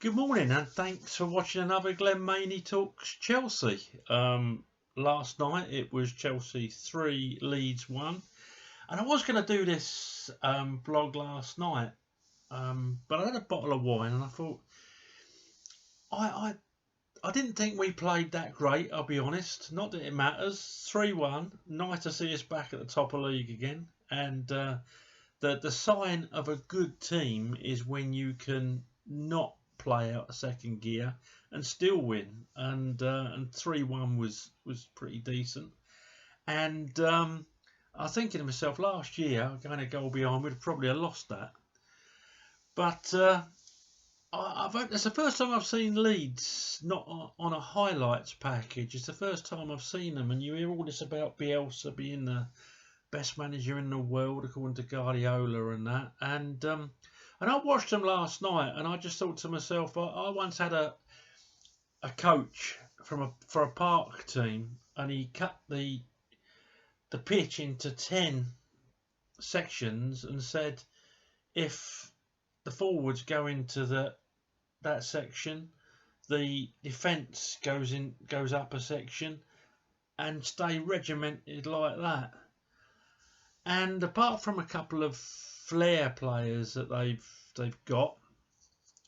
Good morning, and thanks for watching another Glenn Maney Talks Chelsea. Last night it was Chelsea 3, Leeds 1, and I was going to do this vlog last night, but I had a bottle of wine and I thought I didn't think we played that great. I'll be honest. Not that it matters. 3-1. Nice to see us back at the top of the league again, and the sign of a good team is when you can not play out a second gear and still win, and 3-1 was pretty decent. And I was thinking to myself, last year going a goal behind, we'd probably have lost that. But it's the first time I've seen Leeds not on a highlights package. It's the first time I've seen them, and you hear all this about Bielsa being the best manager in the world according to Guardiola and that, and I watched them last night, and I just thought to myself, I once had a coach for a park team, and he cut the pitch into 10 sections and said, if the forwards go into that section, the defence goes up a section, and stay regimented like that. And apart from a couple of flair players that they've got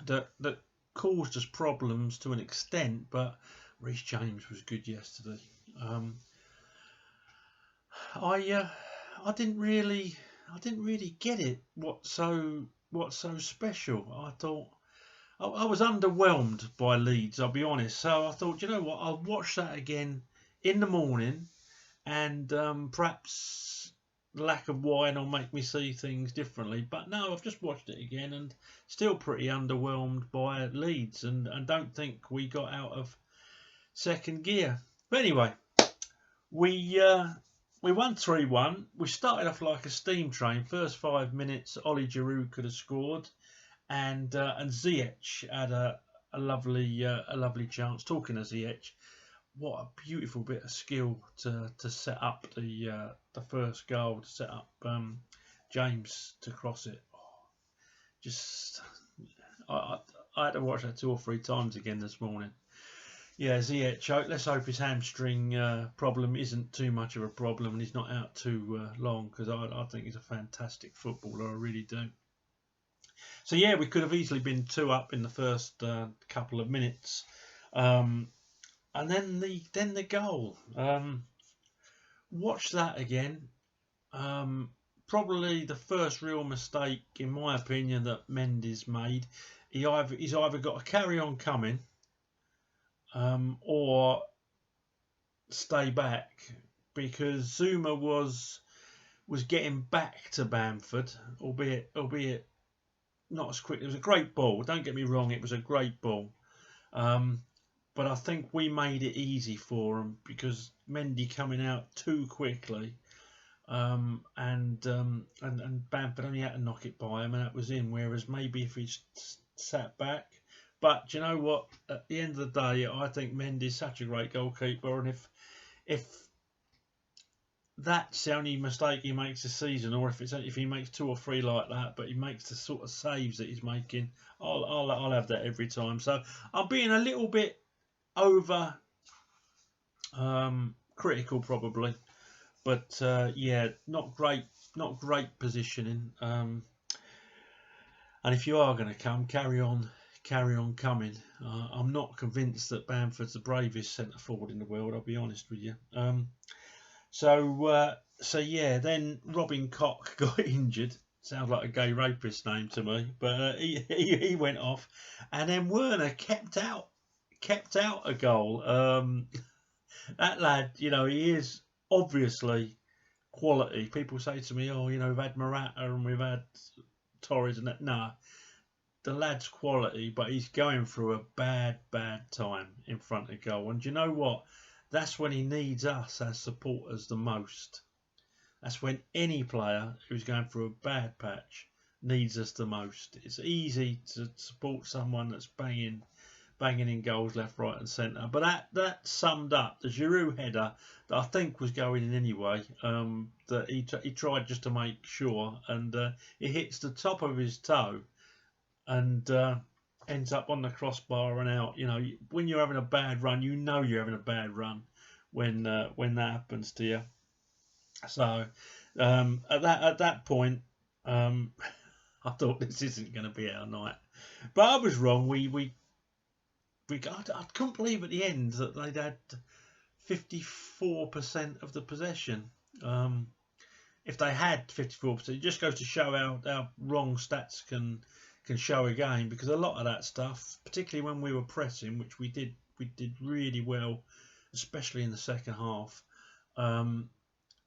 that caused us problems to an extent, but Reece James was good yesterday. I didn't really get it. What's so special? I thought I was underwhelmed by Leeds, I'll be honest. So I thought, you know what, I'll watch that again in the morning, and perhaps the lack of wine will make me see things differently. But no, I've just watched it again and still pretty underwhelmed by Leeds, and don't think we got out of second gear. But anyway, we won 3-1. We started off like a steam train. First 5 minutes, Ollie Giroud could have scored, and Ziyech had a lovely chance. Talking of Ziyech, what a beautiful bit of skill to set up the first goal, to set up James to cross it. I had to watch that 2 or 3 times again this morning. Yeah, Ziyech, let's hope his hamstring problem isn't too much of a problem and he's not out too long, because I think he's a fantastic footballer, I really do. So yeah, we could have easily been 2 up in the first couple of minutes. And then the goal. Watch that again. Probably the first real mistake, in my opinion, that Mendy's made. He's either got to carry on coming, or stay back, because Zuma was getting back to Bamford, albeit not as quick. It was a great ball. Don't get me wrong, it was a great ball. But I think we made it easy for him, because Mendy coming out too quickly, and Bamford only had to knock it by him, and that was in. Whereas maybe if he sat back, but you know what? At the end of the day, I think Mendy's such a great goalkeeper, and if that's the only mistake he makes this season, or if he makes 2 or 3 like that, but he makes the sort of saves that he's making, I'll have that every time. So I'm being a little bit over critical probably, but yeah, not great positioning. And if you are going to carry on coming. I'm not convinced that Bamford's the bravest centre forward in the world, I'll be honest with you. So yeah, then Robin Koch got injured. Sounds like a gay rapist name to me, but he went off, and then Werner kept out a goal. That lad, he is obviously quality. People say to me, oh, we've had Morata and we've had Torres and that. Nah, the lad's quality, but he's going through a bad time in front of goal. And do you know what? That's when he needs us as supporters the most. That's when any player who's going through a bad patch needs us the most. It's easy to support someone that's banging in goals left, right and centre. But that summed up the Giroud header that I think was going in anyway, that he tried just to make sure, and it hits the top of his toe, and ends up on the crossbar and out. When you're having a bad run, you're having a bad run when that happens to you. So at that point, I thought this isn't going to be our night, but I was wrong. I couldn't believe at the end that they'd had 54% of the possession. If they had 54%, it just goes to show how wrong stats can show a game, because a lot of that stuff, particularly when we were pressing, which we did really well, especially in the second half,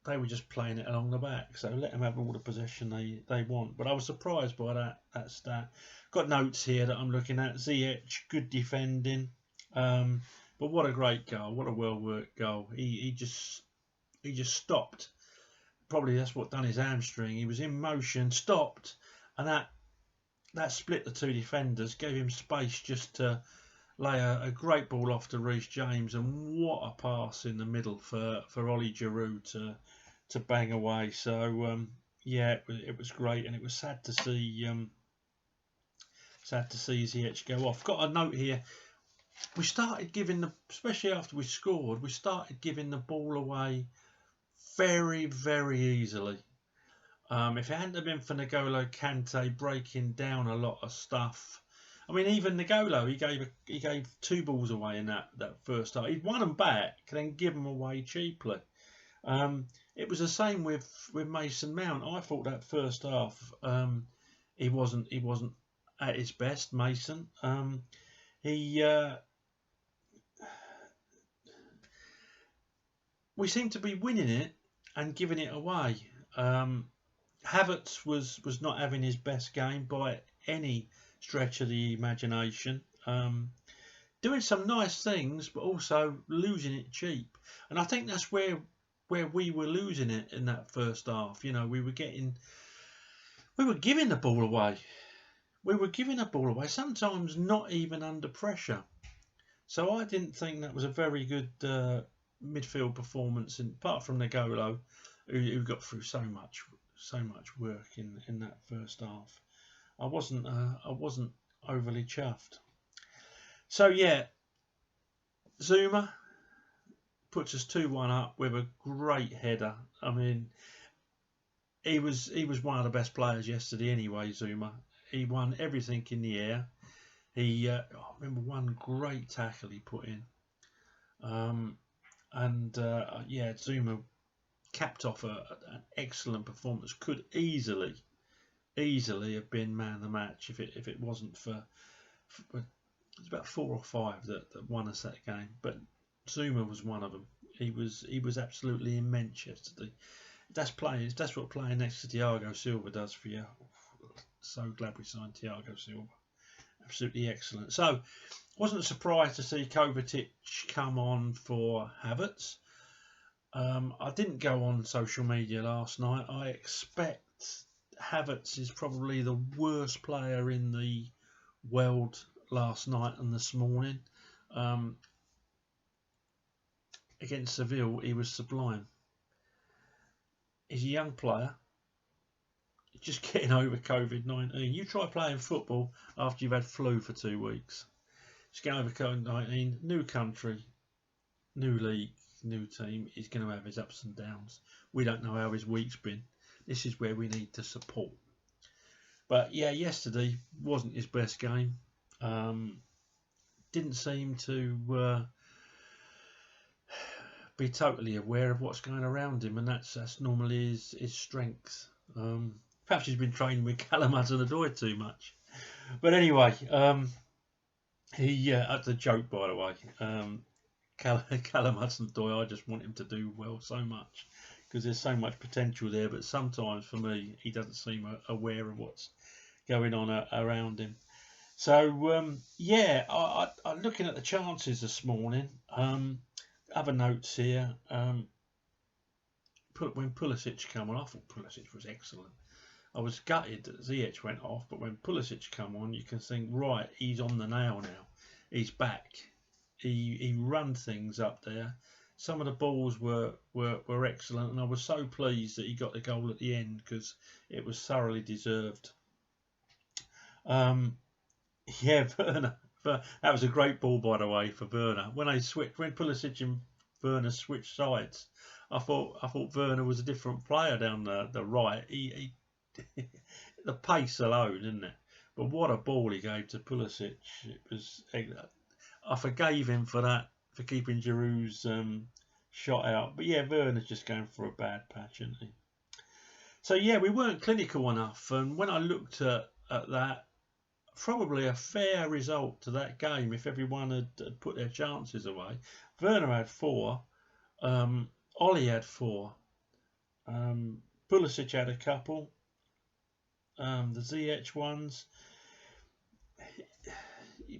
they were just playing it along the back. So let them have all the possession they want. But I was surprised by that stat. Got notes here that I'm looking at. Ziyech, good defending. But what a great goal. What a well-worked goal. He just stopped. Probably that's what done his hamstring. He was in motion, stopped, and that split the two defenders, gave him space just to lay a great ball off to Reece James, and what a pass in the middle for Ollie Giroud to bang away. So it was great, and it was sad to see Ziyech go off. Got a note here. We started giving especially after we scored, we started giving the ball away very, very easily. If it hadn't have been for N'Golo Kante breaking down a lot of stuff, I mean, even N'Golo, he gave 2 balls away in that first half. He'd won them back, then give them away cheaply. It was the same with Mason Mount. I thought that first half he wasn't at his best. Mason, we seemed to be winning it and giving it away. Havertz was not having his best game by any stretch of the imagination. Doing some nice things, but also losing it cheap. And I think that's where we were losing it in that first half. We were giving the ball away. We were giving the ball away, sometimes not even under pressure. So I didn't think that was a very good midfield performance, apart from N'Golo, who got through so much work in that first half. I wasn't overly chuffed. So yeah, Zuma puts us 2-1 up with a great header. I mean, he was one of the best players yesterday anyway, Zuma. He won everything in the air. I remember one great tackle he put in. Zuma capped off an excellent performance. Could easily have been man of the match if it wasn't for it's about 4 or 5 that won us that game. But Zuma was one of them. He was absolutely immense yesterday. That's what playing next to Thiago Silva does for you. So glad we signed Thiago Silva. Absolutely excellent. So, wasn't surprised to see Kovacic come on for Havertz. I didn't go on social media last night. I expect Havertz is probably the worst player in the world last night and this morning. Against Seville, he was sublime. He's a young player, just getting over COVID-19. You try playing football after you've had flu for 2 weeks. Just getting over COVID-19, new country, new league, new team. He's going to have his ups and downs. We don't know how his week's been. This is where we need to support. But yeah, yesterday wasn't his best game. Didn't seem to be totally aware of what's going around him, and that's normally his strength. Perhaps he's been training with Callum Hudson-Odoi too much. But anyway, that's a joke, by the way. Callum Hudson-Odoi, I just want him to do well so much, because there's so much potential there. But sometimes, for me, he doesn't seem aware of what's going on around him. So, I'm looking at the chances this morning. Other notes here. When Pulisic came on, I thought Pulisic was excellent. I was gutted that Ziyech went off, but when Pulisic come on, you can think, right, he's on the nail now. He's back. He ran things up there. Some of the balls were excellent, and I was so pleased that he got the goal at the end, because it was thoroughly deserved. Yeah, Werner. But that was a great ball, by the way, for Werner. When Pulisic and Werner switched sides, I thought Werner was a different player down the right. He the pace alone, isn't it? But what a ball he gave to Pulisic! It was. I forgave him for that, for keeping Giroud's shot out. But yeah, Werner's just going for a bad patch, isn't he? So yeah, we weren't clinical enough, and when I looked at that, probably a fair result to that game if everyone had put their chances away. Werner had four, Ollie had four, um, Pulisic had a couple, the ZH ones.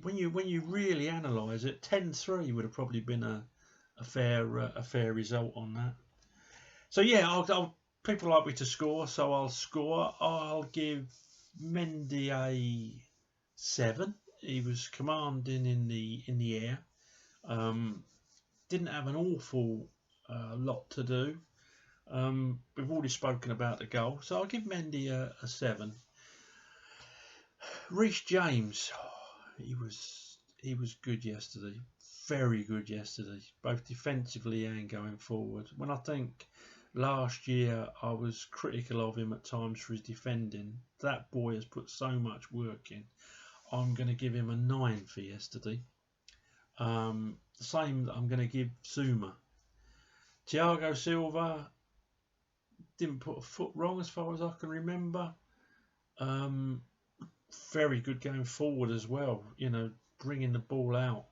When you really analyse it, 10-3 would have probably been a fair result on that. So yeah, people like me to score, so I'll score. I'll give Mendy a 7. He was commanding in the air. Didn't have an awful lot to do. We've already spoken about the goal, so I'll give Mendy a 7. Reece James, he was good yesterday, very good yesterday, both defensively and going forward. When I think last year I was critical of him at times for his defending, that boy has put so much work in. I'm going to give him a 9 for yesterday. The same I'm going to give Zuma. Thiago Silva didn't put a foot wrong as far as I can remember. Very good going forward as well. Bringing the ball out.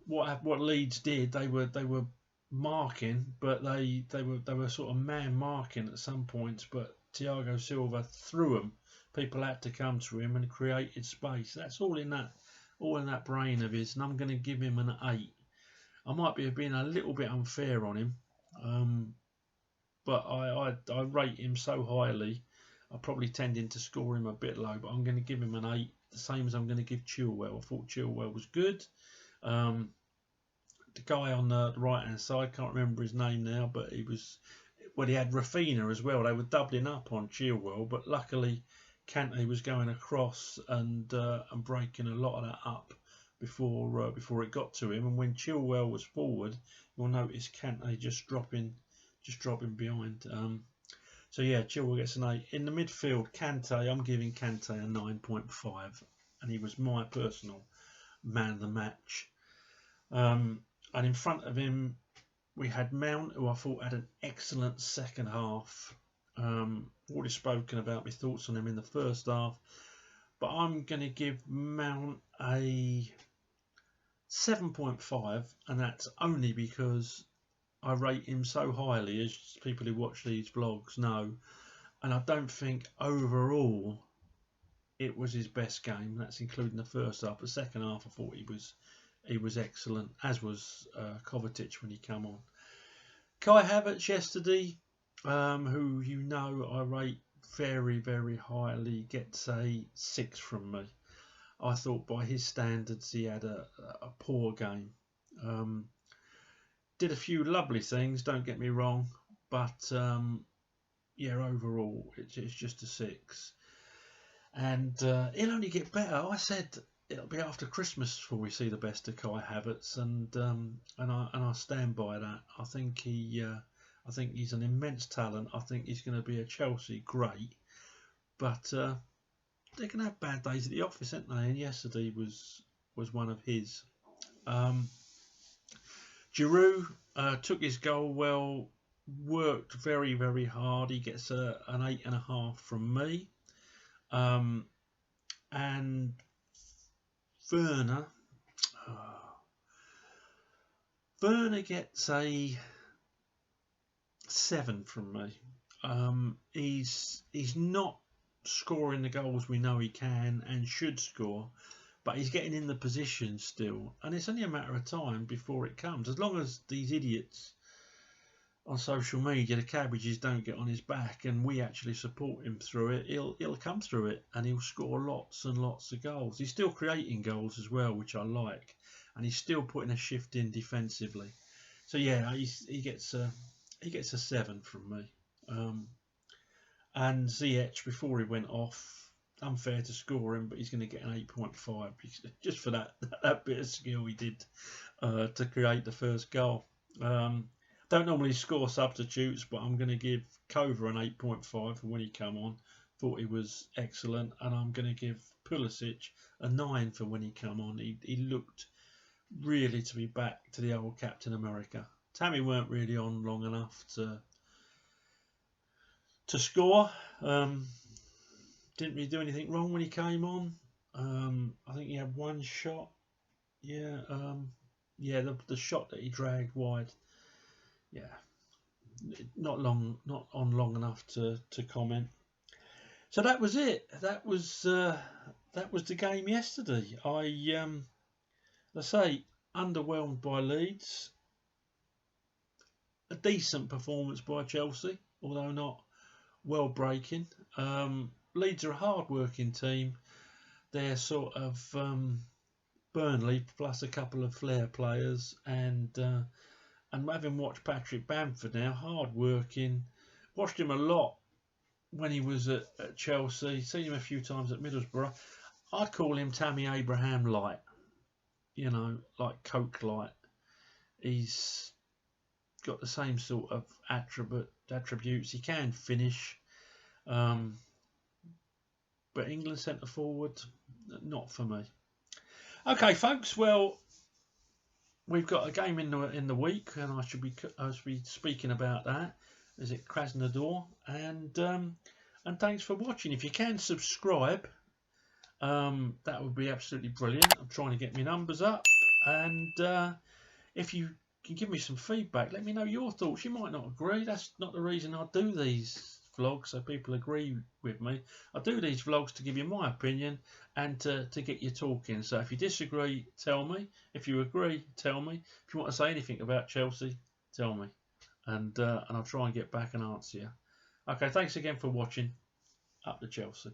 What Leeds did, they were marking, but they were sort of man marking at some points. But Thiago Silva threw them. People had to come to him and created space. That's all in that brain of his, and I'm going to give him an 8. I might be being a little bit unfair on him, but I rate him so highly. I'm probably tending to score him a bit low, but I'm going to give him an 8, the same as I'm going to give Chilwell. I thought Chilwell was good. The guy on the right hand side, can't remember his name now, but he had Rafinha as well. They were doubling up on Chilwell, but luckily Kante was going across and breaking a lot of that up before it got to him. And when Chilwell was forward, you'll notice Kante just dropping behind. So yeah, Chilwell gets an 8. In the midfield, Kante, I'm giving Kante a 9.5, and he was my personal man of the match. And in front of him, we had Mount, who I thought had an excellent second half. Already spoken about my thoughts on him in the first half, but I'm going to give Mount a 7.5, and that's only because I rate him so highly, as people who watch these vlogs know, and I don't think overall it was his best game. That's including the first half. The second half, I thought he was excellent, as was Kovacic when he came on. Kai Havertz yesterday, who I rate very, very highly, gets a 6 from me. I thought by his standards he had a poor game. Did a few lovely things, don't get me wrong, but overall it's just a 6. And he'll only get better. I said it'll be after Christmas before we see the best of Kai Havertz, and I stand by that. I think he's an immense talent. I think he's going to be a Chelsea great, but they can have bad days at the office, aren't they? And yesterday was one of his. Giroud took his goal well, worked very, very hard. He gets an 8.5 from me. And Werner gets a 7 from me. He's not scoring the goals we know he can and should score, but he's getting in the position still, and it's only a matter of time before it comes. As long as these idiots on social media, the cabbages, don't get on his back and we actually support him through it, he'll come through it and he'll score lots and lots of goals. He's still creating goals as well, which I like, and he's still putting a shift in defensively. So yeah, he gets a 7 from me. And ZH, before he went off, unfair to score him, but he's going to get an 8.5 just for that bit of skill he did to create the first goal. Don't normally score substitutes, but I'm going to give Kova an 8.5 for when he come on. Thought he was excellent, and I'm going to give Pulisic a 9 for when he come on. He looked really to be back to the old Captain America. Tammy weren't really on long enough to score. Didn't really do anything wrong when he came on. I think he had one shot. Yeah, the shot that he dragged wide. Yeah, not on long enough to comment. So that was it. That was the game yesterday. I say, underwhelmed by Leeds. A decent performance by Chelsea, although not well breaking. Leeds are a hard-working team. They're sort of Burnley plus a couple of flair players, and having watched Patrick Bamford now, hard-working. Watched him a lot when he was at Chelsea. Seen him a few times at Middlesbrough. I'd call him Tammy Abraham light. You know, like Coke light. He's got the same sort of attributes. He can finish. But England centre forward, not for me. Okay, folks. Well, we've got a game in the week, and I should be speaking about that. Is it Krasnodar? And thanks for watching. If you can subscribe, that would be absolutely brilliant. I'm trying to get my numbers up, and if you can give me some feedback, let me know your thoughts. You might not agree. That's not the reason I do these vlogs, so people agree with me. I do these vlogs to give you my opinion and to get you talking. So if you disagree, tell me. If you agree, tell me. If you want to say anything about Chelsea, tell me, and I'll try and get back and answer you. Okay, thanks again for watching. Up to Chelsea.